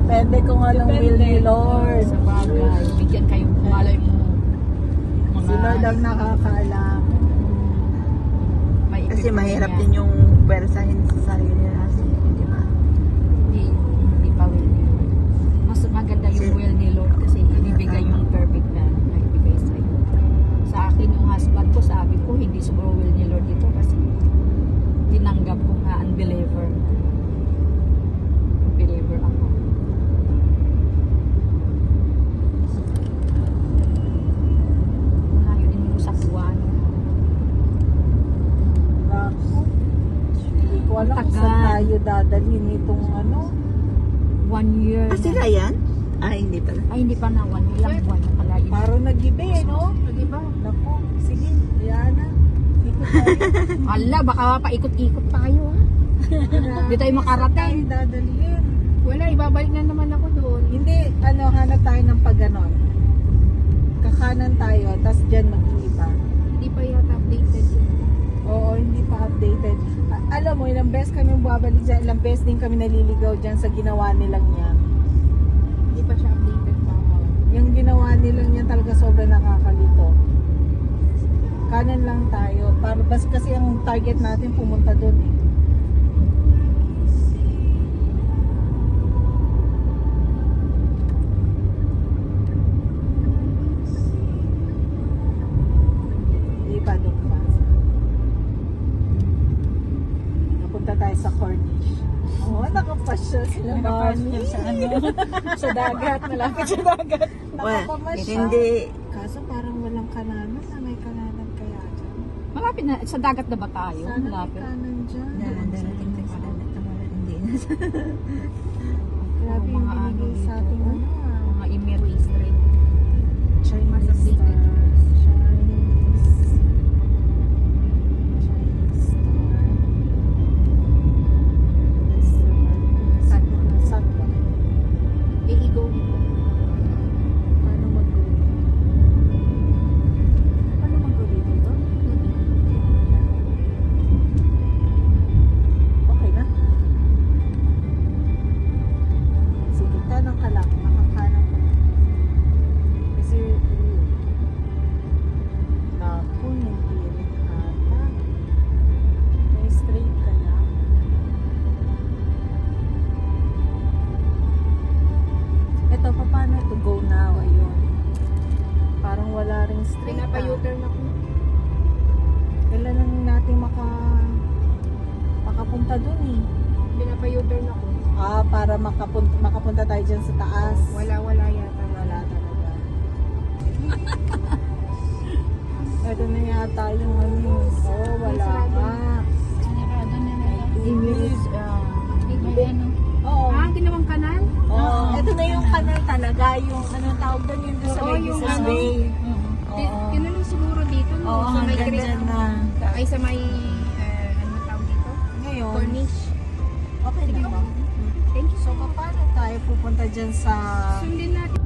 Depende kung anong will ni Lord. Sa bagay, bigyan kayo malay mo. Si Lord ang nakakaalam. May Kasi ipipili mahirap niya. din yung pwersahin sa sarili natin, di ba? Hindi pa will ni Lord. Mas maganda yung will ni Lord kasi ibibigay yung perfect na ibigay sa iyo. Sa akin yung husband ko, sabi ko hindi siguro will ni Lord ito kasi tinanggap ko nga unbeliever. Believer ako. Malayo din yung sakwan. Naku. Hindi ko alam kung Tagal. saan tayo dadalhin itong ano. 1 year Ah, sila na. yan? Ah, hindi pala. Ay, hindi pa na 1 ilang buwan na pala yun. Parang nag-ibe, no? Diba? Naku, sige, yan na. Dito tayo. Ala, baka paikot-ikot tayo. Hindi tayo makarating. Saan tayo dadalhin? Wala, ibabalik na naman ako doon. Hindi, ano, hanap tayo ng pag-ganon. Kakanan tayo, tas dyan mag-iiba. Hindi pa yata updated yun. Oo, hindi pa updated. Alam mo, ilang beses kami bumabalik dyan, ilang beses din kami naliligaw dyan sa ginawa nilang yan. Hindi pa siya updated pa. Yung ginawa nilang yan talaga sobrang nakakalito. Kanan lang tayo. Para, bas kasi ang target natin pumunta doon eh. Hindi pa doon pa. Napunta tayo sa Cornish. Oo, nakapasya sila mami. sa ano? Sa dagat, malapit sa dagat. Nakapamasyal. Hindi. Kaso parang walang kananan na may kananan kaya dyan. Malapit na, sa dagat na ba tayo? Sana may Malapit. kanan dyan. Darating na sila na tawala. Hindi na. Grabe yung Mga ano binigay sa dito, ating ano ah. Mga Emirates Street. Chinese Mas updated. stars. Chinese. Chinese star. Satwa. Iigo. Paano mag-go? Paano mag-go dito? Okay na? Sige, tanong ka lang. Makakanan ko. Kasi, naku, hindi rin ata. May straight ka na. Ito, paano to go now? Ayun. Parang wala ring straight. Pinapa-U-turn ako. Kailan lang natin makapunta dun eh. Pinapa-U-turn ako. Ah, para makapunta tayo dyan sa taas. Wala yata. Wala talaga. Ito na yata yung ano. Oh, wala nga. Sinarado na nila. English. Oo. Ah, ginawang kanal? Oo. Ito na yung kanal talaga. Yung anong tawag doon yung sa Oo, yung Legacy ano. Bay. Oo. Tinanong siguro dito. No? Oo, sa may hanggang creek. dyan na. Ay, sa may, ano tawag dito? Ngayon, Cornish. okay na ba? Thank you. So, paano tayo pupunta dyan sa... Sundin natin.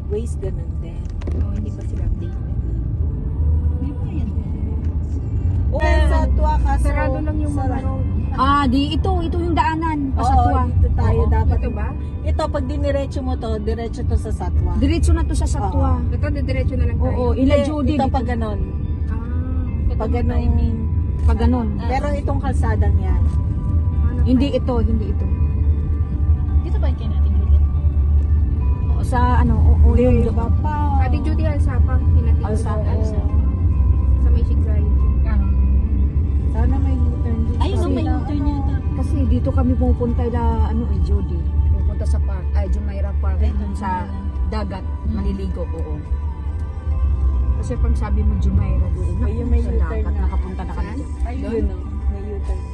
Waste ganun din. Oo, hindi pa sila updated. May pa yan. Oo, sa Tua kaso... Sarado lang yung mga sarado. road. Ah, ito yung daanan. Oo, dito tayo Oo. dapat. Ito ba? Ito, pag diniretso mo to, diretso to sa Satwa. Diretso na to sa Satwa. Ito, didiretso na lang tayo. Oo, ila Judy. Ito pag ganon. Ah, Pag ganon. Pag ganon. Pero itong kalsadang yan. ano Hindi ito. Dito ba kayo natin, Juliet? O, sa ano, Hindi, yung iba pa. Ate Judy, Alsapa. Hinatid ko sa Alsa. Sa may Shigzay. Sana may U-turn dito. Ayun, no, may U-turn yata. Kasi dito kami pupunta ila Judy. Pupunta sa park, Jumeirah Park sa dagat, maliligo, oo. Kasi pag sabi mo Jumeirah doon, Ayun, may sa U-turn dagat, na. nakapunta na kami dyan. Ayun, no. May U-turn na.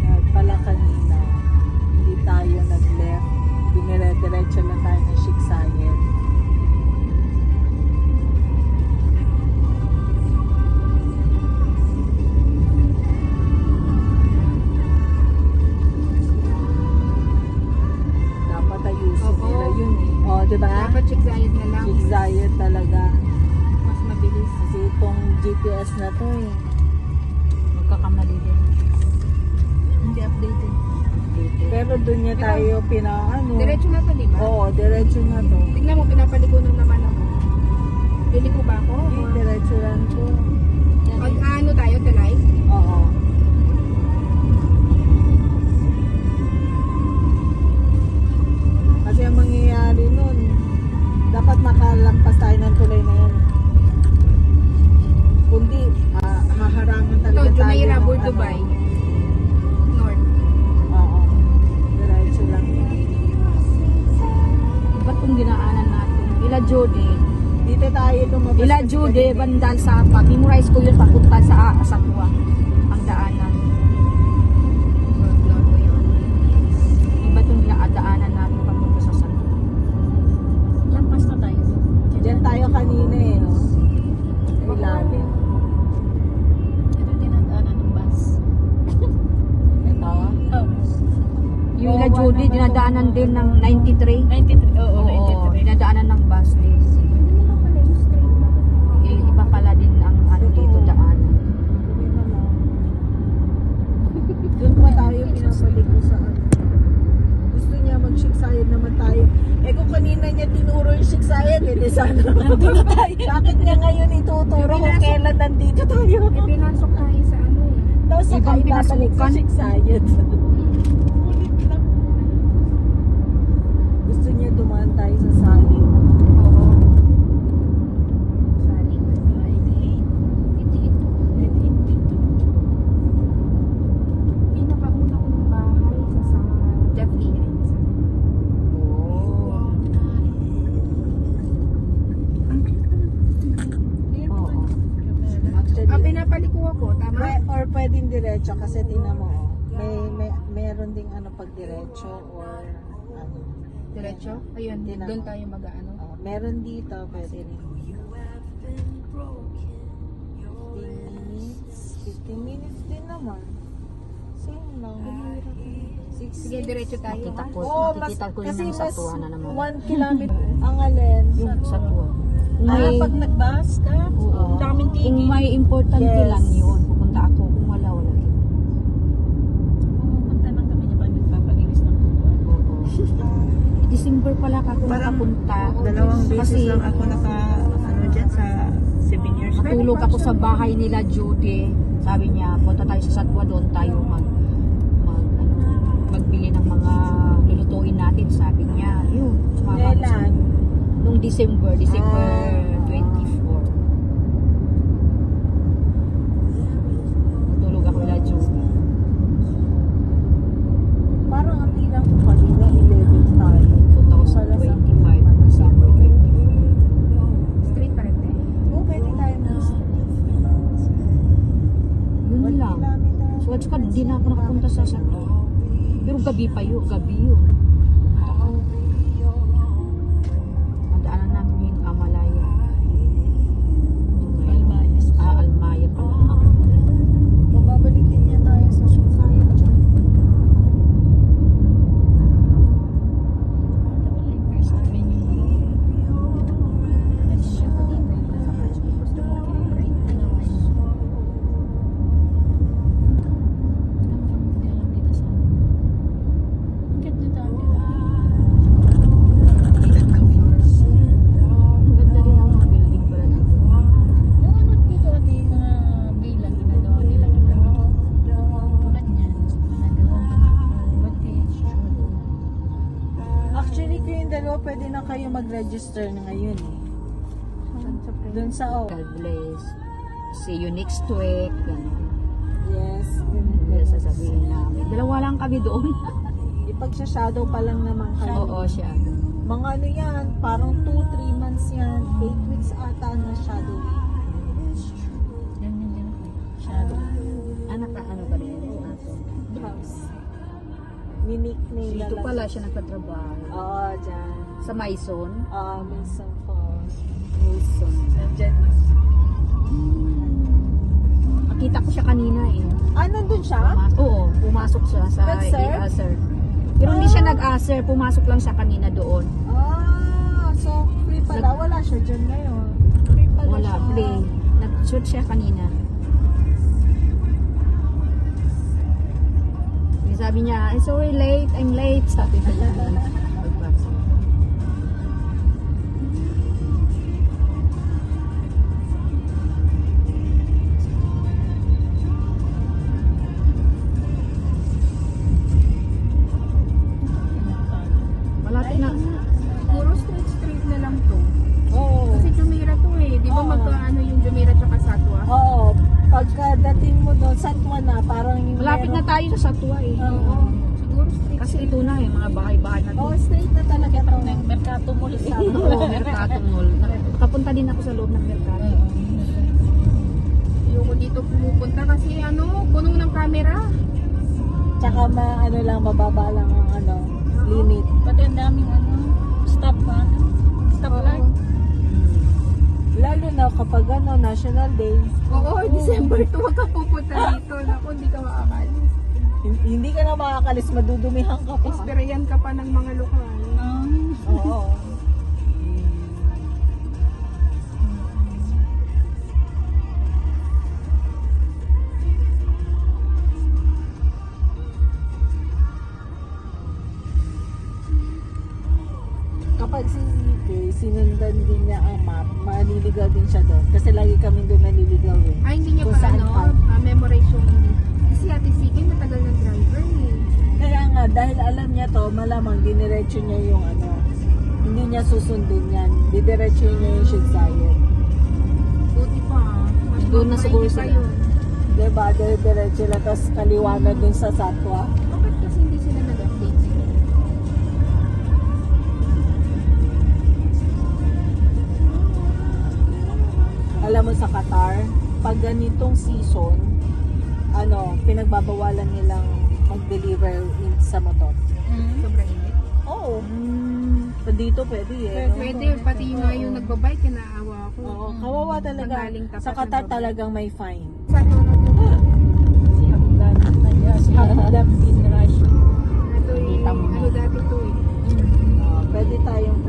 At pala kanina, hindi tayo nag-left. Dinire-diretso lang tayo ng Shiksayen. Dapat Diba? Dapat check Zayed na lang. Chick Zayed talaga. Mas mabilis. Kasi itong GPS na to eh. Magkakamali din. Hindi updated. Pero doon niya tayo pinaano. Diretso na to, di ba? Oo, diretso na to. Tignan mo, pinapaliko na naman ako. Liliko ba ako? Hindi, diretso lang to. Pag ano tayo, tulay? Oo. Kasi ang mangyayari nun, dapat nakalampas tayo ng tulay na yan. Kundi, haharangan Ito, talaga tayo. Jumeirah, ng Bur Dubai. North. Oo. Diretso lang. Iba itong dinaanan natin. Ila Jode. Dito tayo lumabas. Ila kasi Jode, kanina. Bandal Sapa. Memorize ko yun papunta sa Asakwa. Ang daanan. North ko yun. Iba itong dinadaanan natin papunta sa Asakwa. Lampas na tayo. Diyan tayo kanina eh, no? Sa ilalim. Ito dinadaanan ng bus. Ito. Yung Ila Jode, dinadaanan din ng 93. 93. Oo, Oo, dinadaanan ng bus din. Hindi naman pala yung straight ba? Iba pala din ang ano dito daanan. Doon pa tayo pinapalik ko sa ano. Gusto niya mag-shiksayad naman tayo. Eh kung kanina niya tinuro yung shiksayad, eh di sana nandito tayo. Bakit niya ngayon ituturo kung kailan nandito tayo? Pinasok tayo sa ano eh. Tapos saka Ibang ibabalik sa pinasukan. shiksayad. Ulit lang. Gusto niya dumaan tayo sa salin. Oo. Saling. Hindi ito. Pinakauna kong bahay sa Jeff Lee Hines. Oo. Actually, Pinapaliko ako, tama? or pwedeng diretso kasi tingnan mo, oh, meron ding ano pag diretso or ano. Diretso? Ayun, Hindi na. doon tayo mag-ano. Oh, meron dito, pwede rin. 15 minutes din naman. Same lang. Sige, diretso tayo. Nakita ha? ko, Oh, nakikita ko yun kasi ng mas Satwa na naman. 1 kilometer. Ang alin? Yung Satwa. Kung Ah, may, pag nag-bus ka? oo. Daming Kung tigil. may importante Yes. lang yun, pupunta ako. Kung wala, wala. Pupunta lang kami niya pa nagpapalinis ng buwan. Oo. December pala ako Parang nakapunta. Dalawang beses Kasi lang ako ano dyan sa 7 years. matulog ako sa bahay nila Judy. Sabi niya, punta tayo sa Satwa, doon tayo magbili ng mga lulutuin natin. Sabi niya, yun. sumama ako sa- Kailan? Nung December 24. Tulog ako nila Judy. Parang ang bilang ko kanina, 11 tayo. 2025, December 24. Straight pa rin tayo. Oo, pwede tayo na. Yun 1 lang. kilometer. So, at saka di na ako nakapunta sa Satwa. Pero gabi pa yun, gabi yun. Ang daanan namin yung Amalaya. Almayas. Almaya pala. Bababalikin niya tayo sa shiksayad dyan. Ito pala yung first avenue. Gusto mo right na naman. Dito sa ang ganda dati. Ang ganda rin ang mga building pala dito. Yung ano dito at yung mga bilang ginagawa nila ng ganito. Tulad niyan, ginagawa ng cottage. Actually, kayong dalawa, pwede na kayo mag-register na ngayon eh. Doon sa God bless. See you next week. Ganun. Yes. Yan sasabihin namin. Dalawa lang kami doon. Ipag-shadow pa lang naman kayo. Oo, siya. Mga ano yan, parang 2-3 months yan. 8 weeks ata na shadow. Yan yung shadow. Anak ka, ano ba rin? House. Ni-nickname na Dito lang. pala siya nagtatrabaho. Oo, dyan. Sa Maison. Minsan Falls. Maison. Nandyan. Nakita ko siya kanina eh. Nandun siya? Oo, pumasok siya sa Nag-serve? i-aser. Pero hindi siya nag-aser, pumasok lang siya kanina doon. So, free pala. Wala siya dyan ngayon. Free pala Wala, siya. free. Nag-shoot siya kanina. Sabi niya, I'm sorry late, I'm late. Sabi niya. Malapit na. Siguro straight na lang to. Oo. Kasi Jumeirah to eh. Di ba Oo. magkaano yung Jumeirah tsaka Satwa? Oo. Pagkadating mo doon, Satwa na, parang yung Malapit na tayo sa Satwa eh. Oo. Siguro straight. Kasi ito na eh, mga bahay-bahay na Oo, to. straight na talaga to. Mercato Mall sa Oo, Mercato Mall. Nakapunta din ako sa loob ng Mercato. Ayoko dito pumupunta kasi ano, puno ng camera. Tsaka ano lang, mababa lang ang limit. Pati ang daming stop light. Lalo na kapag National Day. Oo, December to. Huwag ka pupunta dito. Naku, hindi ka makakalis. Hindi ka na makakalis, madudumihan ka pa. Experience ka pa ng mga lokal. Oo. Kapag si Kay, sinundan din niya ang map, maniligaw din siya doon. Kasi lagi kami doon naniligaw eh. Ay, hindi niya Kung pa saan ano, pa. memorize yung... Kasi Ate Sige, matagal ng driver eh. Kaya nga, dahil alam niya to, malamang diniretso niya yung hindi niya susundin yan. Didiretso niya yung Shigsayen. Buti pa. Mas Doon na siguro maigi pa sila. yun. Diba? Diretso lang, tapos kaliwa na dun sa Satwa. Bakit kasi hindi sila nag-update? Alam mo sa Qatar, pag ganitong season, pinagbabawalan nilang mag-deliver sa motor. Sobrang init. Oo. Dito pwede eh. no? Pwede, pati yung mga yung nagbabike, kinaawa ako. Oo, kawawa talaga. Magaling tapat Sa Qatar ng talagang may fine. Sa Toronto, Si Hamdan. Si Hamdan bin Rashid. ito eh, Kita mo na. ano dati to eh. Pwede tayong